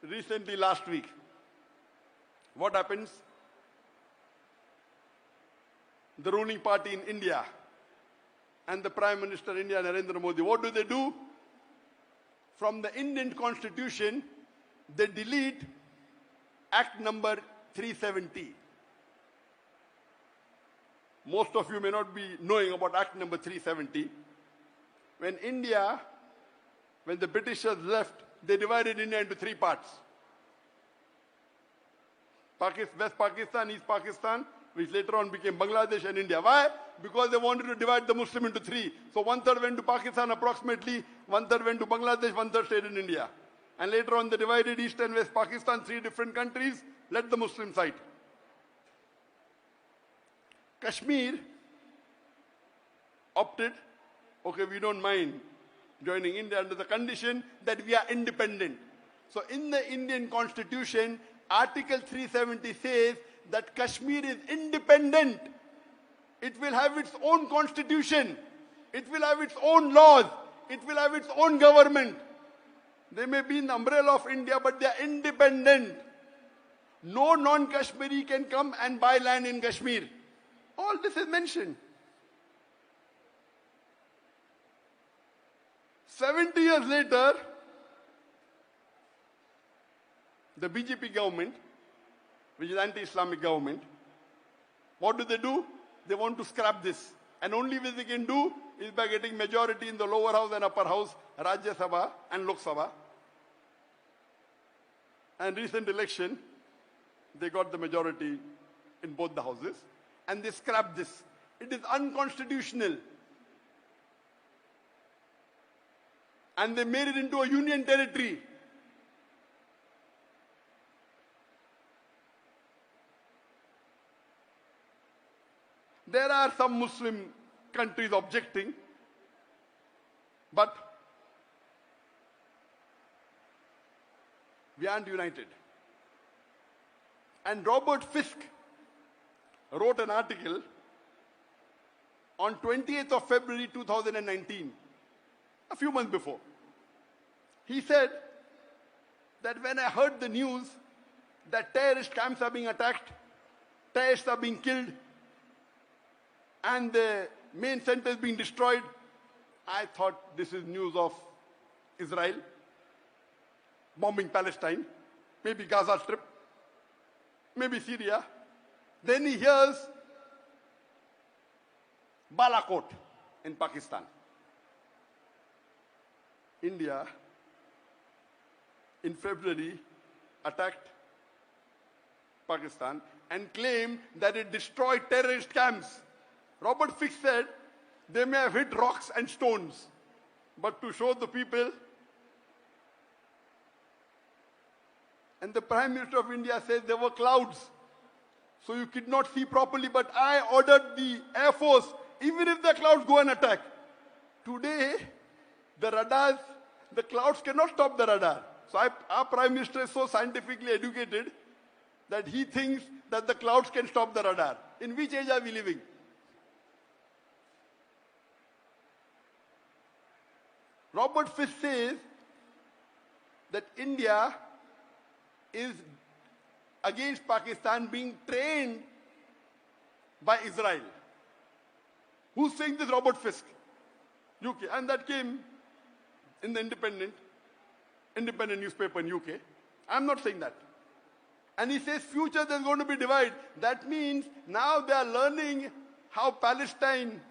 recently last week. What happens? The ruling party in India and the Prime Minister India, Narendra Modi, what do? From the Indian Constitution, they delete Act number 370. Most of you may not be knowing about Act number 370. When the Britishers left, they divided India into three parts. West Pakistan, East Pakistan, which later on became Bangladesh and India. Why? Because they wanted to divide the Muslim into three. So 1/3 went to Pakistan approximately, 1/3 went to Bangladesh, 1/3 stayed in India. And later on they divided East and West Pakistan, three different countries, let the Muslim side. Kashmir opted, okay, we don't mind joining India under the condition that we are independent. So in the Indian Constitution, Article 370 says that Kashmir is independent. It will have its own constitution. It will have its own laws. It will have its own government. They may be in the umbrella of India, but they are independent. No non-Kashmiri can come and buy land in Kashmir. All this is mentioned. 70 years later, the BJP government, which is anti-Islamic government, what do? They want to scrap this. And only way they can do is by getting majority in the lower house and upper house, Rajya Sabha and Lok Sabha. And recent election, they got the majority in both the houses. And they scrapped this. It is unconstitutional. And they made it into a union territory. There are some Muslim countries objecting, but we aren't united. And Robert Fisk wrote an article on 28th of February 2019, a few months before. He said that when I heard the news that terrorist camps are being attacked, terrorists are being killed, and the main center is being destroyed, I thought this is news of Israel bombing Palestine, maybe Gaza Strip, maybe Syria. Then he hears Balakot in Pakistan. India, in February, attacked Pakistan and claimed that it destroyed terrorist camps. Robert Fisk said they may have hit rocks and stones, but to show the people. And the Prime Minister of India says there were clouds, so you could not see properly, but I ordered the Air Force, even if the clouds go and attack. Today, the radars, the clouds cannot stop the radar. So our Prime Minister is so scientifically educated that he thinks that the clouds can stop the radar. In which age are we living? Robert Fisk says that India is against Pakistan being trained by Israel. Who's saying this? Robert Fisk, UK. And that came in the independent newspaper in UK. I'm not saying that. And he says future there's going to be divide. That means now they are learning how Palestine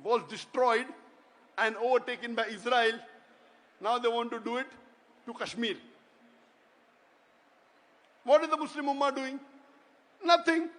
was destroyed and overtaken by Israel. Now they want to do it to Kashmir. What is the Muslim Ummah doing? Nothing.